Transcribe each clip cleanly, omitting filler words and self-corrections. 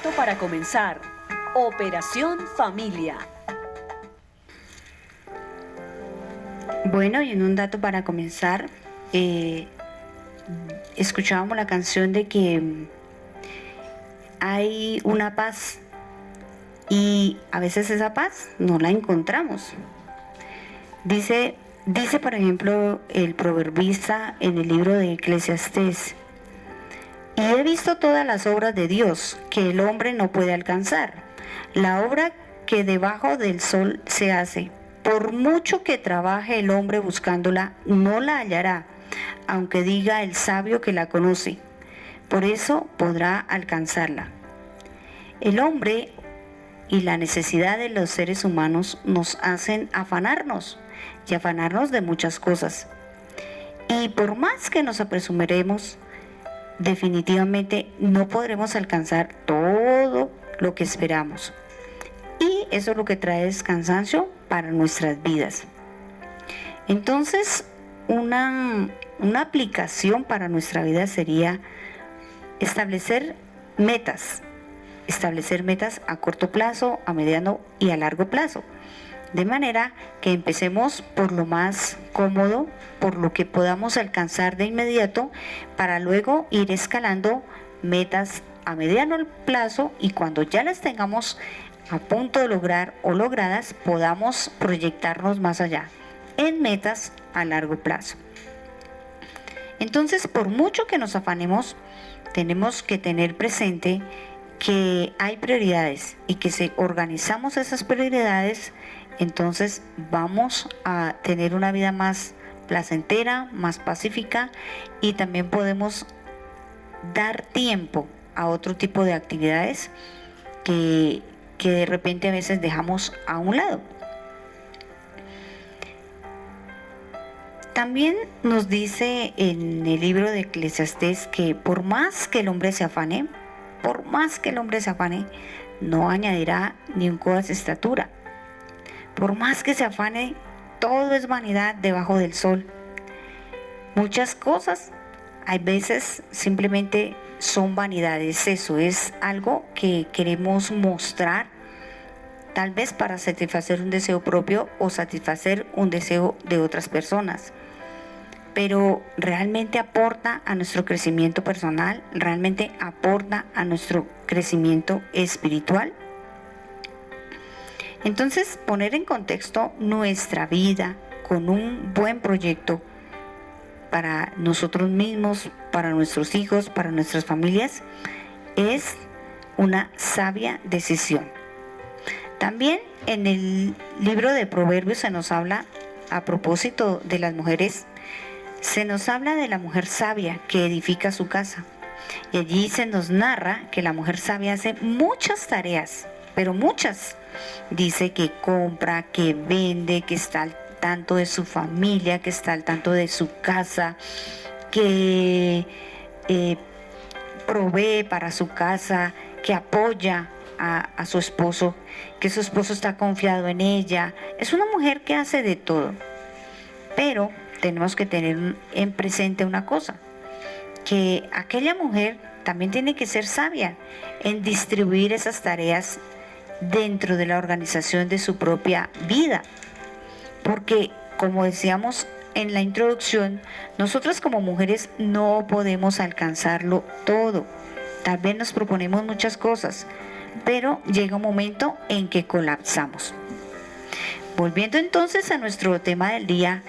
dato para comenzar. Operación Familia. Bueno, y en un dato para comenzar, escuchábamos la canción de que hay una paz y a veces esa paz no la encontramos. Dice por ejemplo el proverbista en el libro de Eclesiastés: y he visto todas las obras de Dios que el hombre no puede alcanzar, la obra que debajo del sol se hace. Por mucho que trabaje el hombre buscándola, no la hallará, aunque diga el sabio que la conoce. Por eso podrá alcanzarla. El hombre y la necesidad de los seres humanos nos hacen afanarnos, y afanarnos de muchas cosas. Y por más que nos apresuremos, definitivamente no podremos alcanzar todo lo que esperamos. Y eso es lo que trae es cansancio para nuestras vidas. Entonces, una aplicación para nuestra vida sería establecer metas a corto plazo, a mediano y a largo plazo. De manera que empecemos por lo más cómodo, por lo que podamos alcanzar de inmediato, para luego ir escalando metas a mediano plazo, y cuando ya las tengamos a punto de lograr o logradas, podamos proyectarnos más allá en metas a largo plazo. Entonces, por mucho que nos afanemos, tenemos que tener presente que hay prioridades, y que si organizamos esas prioridades, entonces vamos a tener una vida más placentera, más pacífica, y también podemos dar tiempo a otro tipo de actividades que de repente a veces dejamos a un lado. También nos dice en el libro de Eclesiastés que por más que el hombre se afane, no añadirá ni un codo a su estatura. Por más que se afane, todo es vanidad debajo del sol. Muchas cosas, hay veces simplemente son vanidades. Eso es algo que queremos mostrar, tal vez para satisfacer un deseo propio o satisfacer un deseo de otras personas. Pero realmente aporta a nuestro crecimiento personal, realmente aporta a nuestro crecimiento espiritual. Entonces, poner en contexto nuestra vida con un buen proyecto para nosotros mismos, para nuestros hijos, para nuestras familias, es una sabia decisión. También en el libro de Proverbios se nos habla, a propósito de las mujeres, se nos habla de la mujer sabia que edifica su casa. Y allí se nos narra que la mujer sabia hace muchas tareas, pero muchas. Dice que compra, que vende, que está al tanto de su familia, que está al tanto de su casa, que provee para su casa, que apoya a su esposo, que su esposo está confiado en ella. Es una mujer que hace de todo. Pero tenemos que tener en presente una cosa, que aquella mujer también tiene que ser sabia en distribuir esas tareas dentro de la organización de su propia vida. Porque, como decíamos en la introducción, nosotras como mujeres no podemos alcanzarlo todo. Tal vez nos proponemos muchas cosas, pero llega un momento en que colapsamos. Volviendo entonces a nuestro tema del día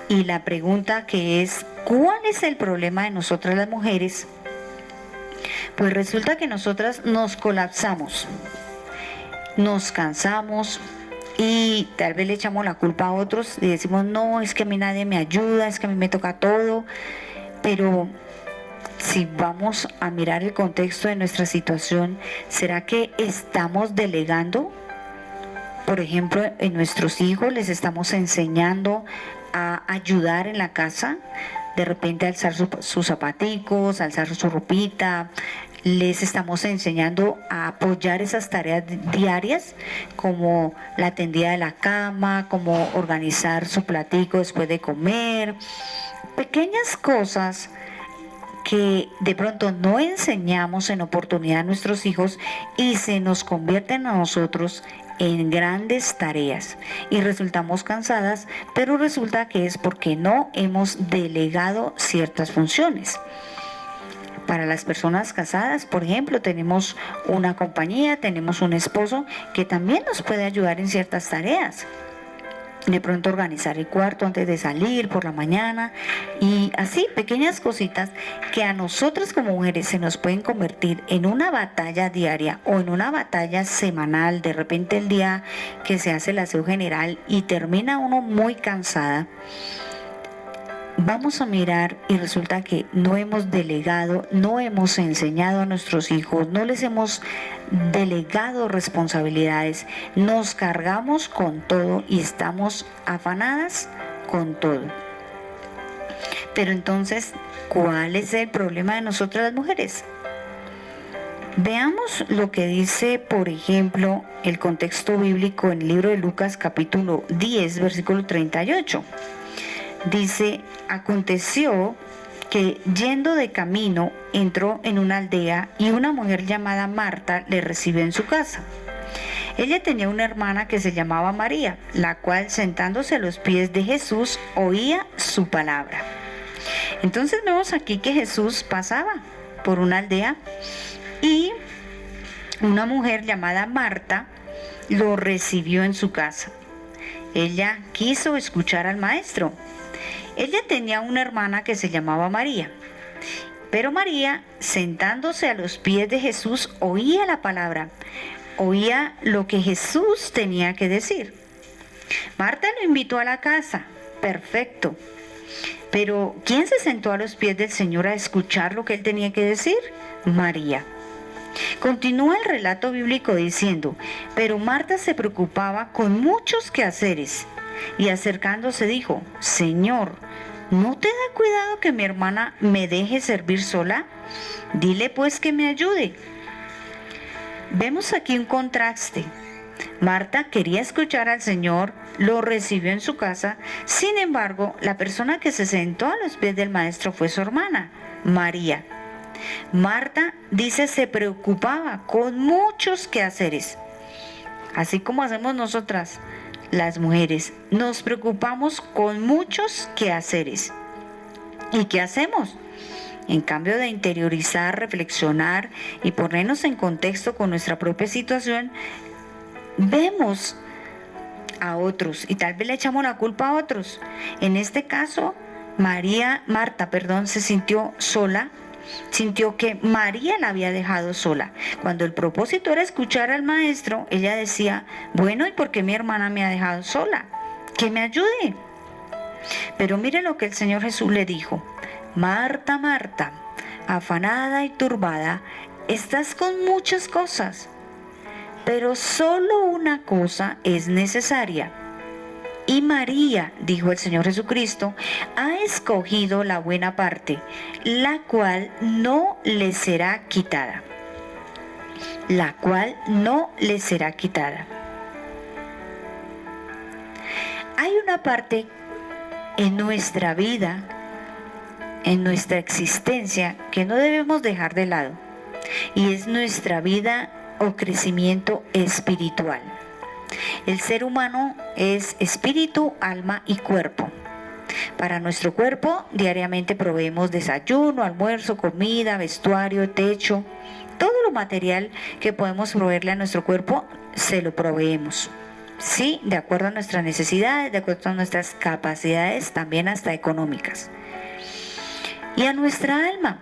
y la pregunta que es: ¿cuál es el problema de nosotras las mujeres? Pues resulta que nosotras nos colapsamos, nos cansamos y tal vez le echamos la culpa a otros y decimos: no, es que a mí nadie me ayuda, es que a mí me toca todo. Pero si vamos a mirar el contexto de nuestra situación, ¿será que estamos delegando? Por ejemplo, en nuestros hijos les estamos enseñando a ayudar en la casa, de repente alzar sus zapaticos, alzar su ropita. Les estamos enseñando a apoyar esas tareas diarias, como la tendida de la cama, como organizar su platico después de comer. Pequeñas cosas que de pronto no enseñamos en oportunidad a nuestros hijos y se nos convierten a nosotros en grandes tareas y resultamos cansadas, pero resulta que es porque no hemos delegado ciertas funciones. Para las personas casadas, por ejemplo, tenemos una compañía, tenemos un esposo que también nos puede ayudar en ciertas tareas. De pronto organizar el cuarto antes de salir por la mañana y así pequeñas cositas que a nosotras como mujeres se nos pueden convertir en una batalla diaria o en una batalla semanal. De repente el día que se hace el aseo general y termina uno muy cansada, vamos a mirar y resulta que no hemos delegado, no hemos enseñado a nuestros hijos, no les hemos delegado responsabilidades, nos cargamos con todo y estamos afanadas con todo. Pero entonces, ¿cuál es el problema de nosotras las mujeres? Veamos lo que dice, por ejemplo, el contexto bíblico en el libro de Lucas capítulo 10, versículo 38. Dice, aconteció que yendo de camino entró en una aldea y una mujer llamada Marta le recibió en su casa. Ella tenía una hermana que se llamaba María, la cual sentándose a los pies de Jesús oía su palabra. Entonces vemos aquí que Jesús pasaba por una aldea y una mujer llamada Marta lo recibió en su casa. Ella quiso escuchar al maestro. Ella tenía una hermana que se llamaba María, pero María, sentándose a los pies de Jesús, oía la palabra, oía lo que Jesús tenía que decir. Marta lo invitó a la casa, perfecto, pero ¿quién se sentó a los pies del Señor a escuchar lo que él tenía que decir? María. Continúa el relato bíblico diciendo, pero Marta se preocupaba con muchos quehaceres. Y acercándose dijo, Señor, ¿no te da cuidado que mi hermana me deje servir sola? Dile pues que me ayude. Vemos aquí un contraste. Marta quería escuchar al Señor, lo recibió en su casa, sin embargo, la persona que se sentó a los pies del maestro fue su hermana, María. Marta, dice, se preocupaba con muchos quehaceres, así como hacemos nosotras. Las mujeres nos preocupamos con muchos quehaceres. ¿Y qué hacemos? En cambio de interiorizar, reflexionar y ponernos en contexto con nuestra propia situación, vemos a otros y tal vez le echamos la culpa a otros. En este caso, Marta, se sintió sola. Sintió que María la había dejado sola. Cuando el propósito era escuchar al maestro, ella decía, bueno, ¿y por qué mi hermana me ha dejado sola? Que me ayude. Pero mire lo que el Señor Jesús le dijo. Marta, Marta, afanada y turbada, estás con muchas cosas, pero solo una cosa es necesaria. Y María, dijo el Señor Jesucristo, ha escogido la buena parte, la cual no le será quitada. La cual no le será quitada. Hay una parte en nuestra vida, en nuestra existencia, que no debemos dejar de lado, y es nuestra vida o crecimiento espiritual. El ser humano es espíritu, alma y cuerpo. Para nuestro cuerpo diariamente proveemos desayuno, almuerzo, comida, vestuario, techo. Todo lo material que podemos proveerle a nuestro cuerpo se lo proveemos. Sí, de acuerdo a nuestras necesidades, de acuerdo a nuestras capacidades, también hasta económicas. Y a nuestra alma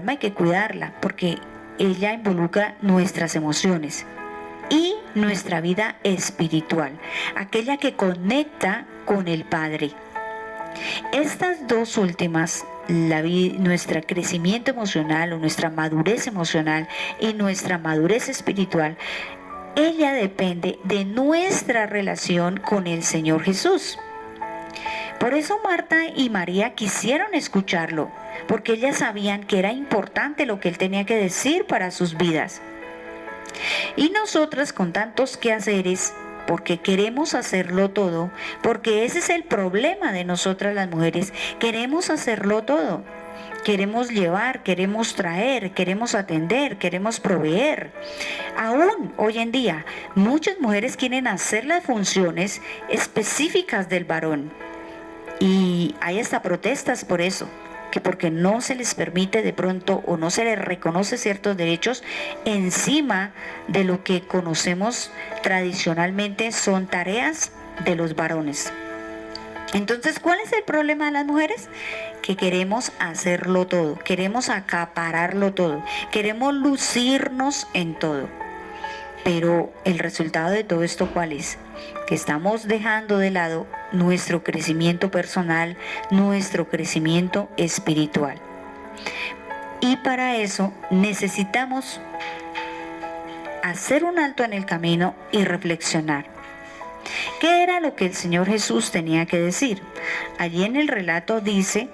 hay que cuidarla porque ella involucra nuestras emociones y nuestra vida espiritual, aquella que conecta con el Padre. Estas dos últimas, nuestro crecimiento emocional o nuestra madurez emocional y nuestra madurez espiritual, ella depende de nuestra relación con el Señor Jesús. Por eso Marta y María quisieron escucharlo, porque ellas sabían que era importante lo que Él tenía que decir para sus vidas. Y nosotras con tantos quehaceres, porque queremos hacerlo todo, porque ese es el problema de nosotras las mujeres, queremos hacerlo todo. queremos llevar, queremos traer, queremos atender, queremos proveer. Aún hoy en día, muchas mujeres quieren hacer las funciones específicas del varón. Y hay hasta protestas por eso, que porque no se les permite de pronto o no se les reconoce ciertos derechos encima de lo que conocemos tradicionalmente son tareas de los varones. Entonces, ¿cuál es el problema de las mujeres? Que queremos hacerlo todo, queremos acapararlo todo, queremos lucirnos en todo. Pero el resultado de todo esto, ¿cuál es? Que estamos dejando de lado nuestro crecimiento personal, nuestro crecimiento espiritual. Y para eso necesitamos hacer un alto en el camino y reflexionar. ¿Qué era lo que el Señor Jesús tenía que decir? Allí en el relato dice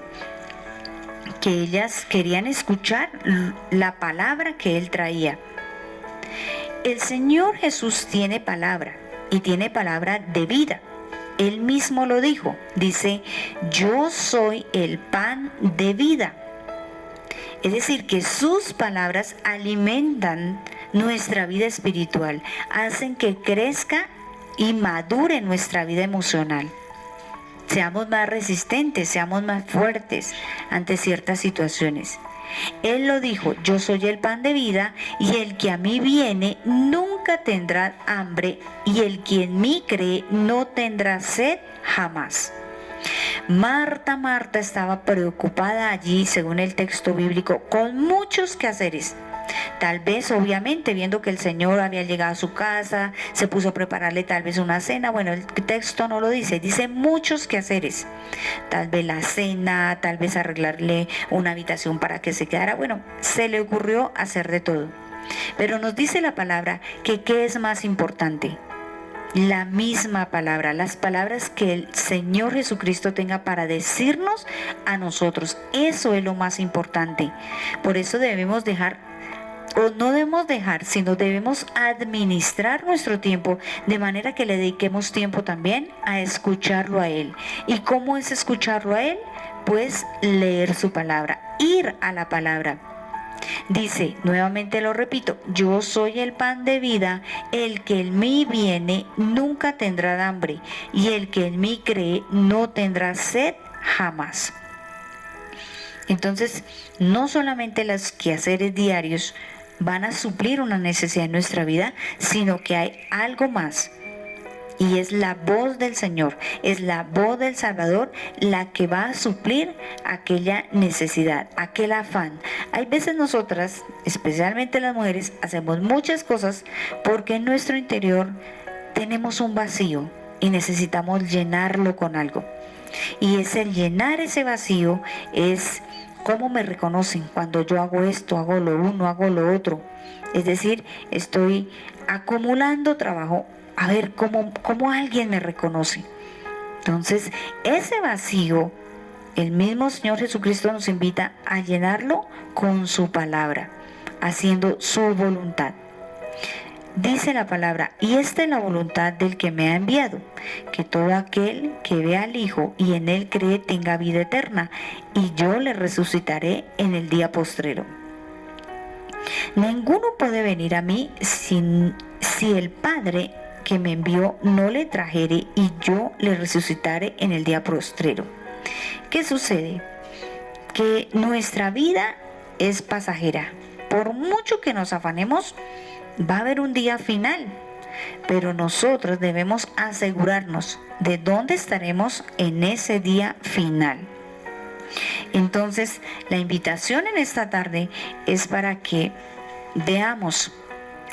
que ellas querían escuchar la palabra que Él traía. El Señor Jesús tiene palabra y tiene palabra de vida. Él mismo lo dijo. Dice, yo soy el pan de vida. Es decir, que sus palabras alimentan nuestra vida espiritual, hacen que crezca y madure nuestra vida emocional. Seamos más resistentes, seamos más fuertes ante ciertas situaciones. Él lo dijo, yo soy el pan de vida y el que a mí viene nunca tendrá hambre y el que en mí cree no tendrá sed jamás. Marta estaba preocupada allí, según el texto bíblico, con muchos quehaceres. Tal vez, obviamente, viendo que el Señor había llegado a su casa, se puso a prepararle tal vez una cena. Bueno, el texto no lo dice, dice muchos quehaceres. Tal vez la cena, tal vez arreglarle una habitación para que se quedara. Bueno, se le ocurrió hacer de todo. Pero nos dice la palabra que ¿qué es más importante? La misma palabra, las palabras que el Señor Jesucristo tenga para decirnos a nosotros. Eso es lo más importante. Por eso debemos dejar, o no debemos dejar, sino debemos administrar nuestro tiempo de manera que le dediquemos tiempo también a escucharlo a Él. ¿Y cómo es escucharlo a Él? Pues leer su palabra, ir a la palabra. Dice, nuevamente lo repito, yo soy el pan de vida, el que en mí viene nunca tendrá hambre, y el que en mí cree no tendrá sed jamás. Entonces, no solamente los quehaceres diarios van a suplir una necesidad en nuestra vida, sino que hay algo más. Y es la voz del Señor, es la voz del Salvador la que va a suplir aquella necesidad, aquel afán. Hay veces nosotras, especialmente las mujeres, hacemos muchas cosas porque en nuestro interior tenemos un vacío y necesitamos llenarlo con algo. Y es el llenar ese vacío, es cómo me reconocen cuando yo hago esto, hago lo uno, hago lo otro. Es decir, estoy acumulando trabajo. A ver cómo alguien me reconoce. Entonces, ese vacío, el mismo Señor Jesucristo nos invita a llenarlo con su palabra, haciendo su voluntad. Dice la palabra, y esta es la voluntad del que me ha enviado, que todo aquel que vea al Hijo y en él cree tenga vida eterna, y yo le resucitaré en el día postrero. Ninguno puede venir a mí si el Padre que me envió no le trajere y yo le resucitaré en el día postrero. ¿Qué sucede? Que nuestra vida es pasajera. Por mucho que nos afanemos, va a haber un día final, pero nosotros debemos asegurarnos de dónde estaremos en ese día final. Entonces, la invitación en esta tarde es para que veamos,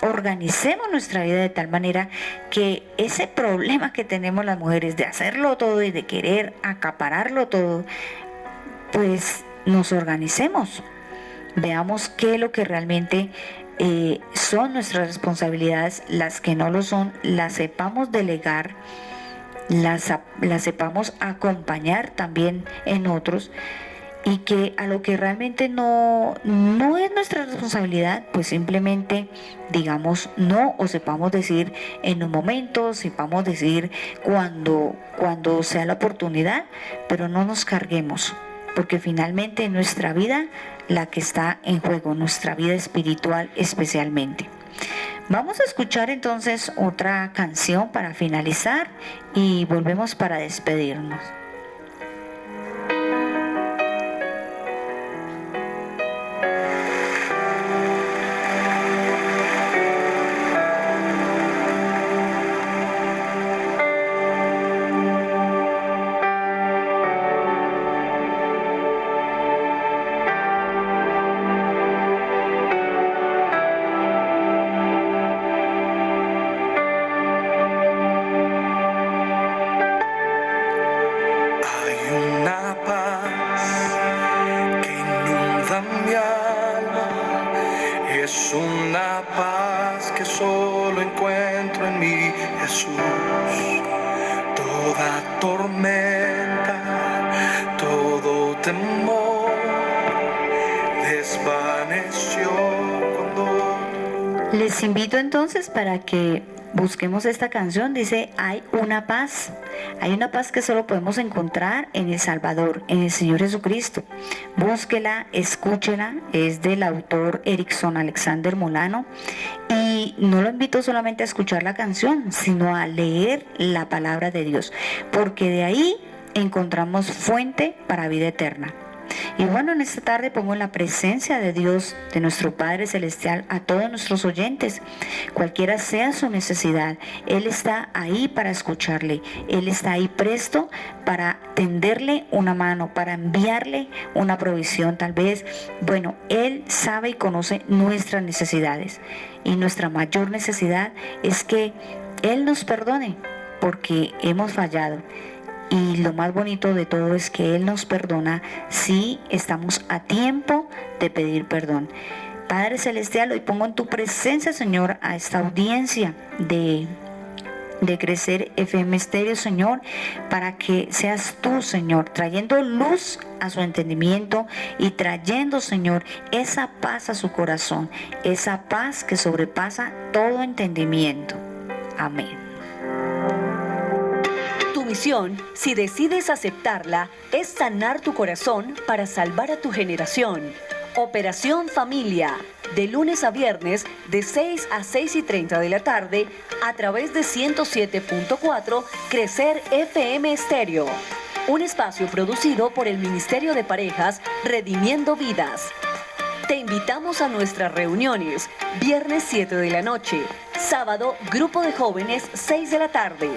organicemos nuestra vida de tal manera que ese problema que tenemos las mujeres de hacerlo todo y de querer acapararlo todo, pues nos organicemos, veamos qué es lo que realmente son nuestras responsabilidades, las que no lo son, las sepamos delegar, las sepamos acompañar también en otros, y que a lo que realmente no es nuestra responsabilidad, pues simplemente digamos no, o sepamos decir en un momento, sepamos decir cuando sea la oportunidad, pero no nos carguemos. porque finalmente nuestra vida la que está en juego, nuestra vida espiritual especialmente. Vamos a escuchar entonces otra canción para finalizar y volvemos para despedirnos. Es una paz que solo encuentro en mi Jesús. Toda tormenta, todo temor desvaneció cuando... Les invito entonces para que busquemos esta canción. Dice, hay una paz que solo podemos encontrar en el Salvador, en el Señor Jesucristo. Búsquela, escúchela, es del autor Erickson Alexander Molano, y no lo invito solamente a escuchar la canción, sino a leer la palabra de Dios, porque de ahí encontramos fuente para vida eterna. Y bueno, en esta tarde pongo en la presencia de Dios, de nuestro Padre Celestial, a todos nuestros oyentes, cualquiera sea su necesidad. Él está ahí para escucharle, Él está ahí presto para tenderle una mano, para enviarle una provisión tal vez. Bueno, Él sabe y conoce nuestras necesidades, y nuestra mayor necesidad es que Él nos perdone porque hemos fallado. Y lo más bonito de todo es que Él nos perdona si estamos a tiempo de pedir perdón. Padre Celestial, hoy pongo en tu presencia, Señor, a esta audiencia de Crecer FM Estéreo, Señor, para que seas tú, Señor, trayendo luz a su entendimiento y trayendo, Señor, esa paz a su corazón, esa paz que sobrepasa todo entendimiento. Amén. Tu misión, si decides aceptarla, es sanar tu corazón para salvar a tu generación. Operación Familia, de lunes a viernes, de 6 a 6:30 de la tarde, a través de 107.4 Crecer FM Estéreo. Un espacio producido por el Ministerio de Parejas Redimiendo Vidas. Te invitamos a nuestras reuniones, viernes 7 de la noche, sábado grupo de jóvenes 6 de la tarde,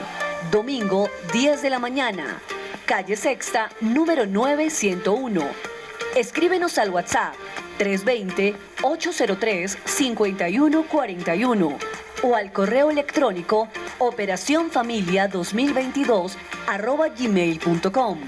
domingo 10 de la mañana, calle Sexta, número 9101. Escríbenos al WhatsApp 320-803-5141 o al correo electrónico operacionfamilia2022@gmail.com.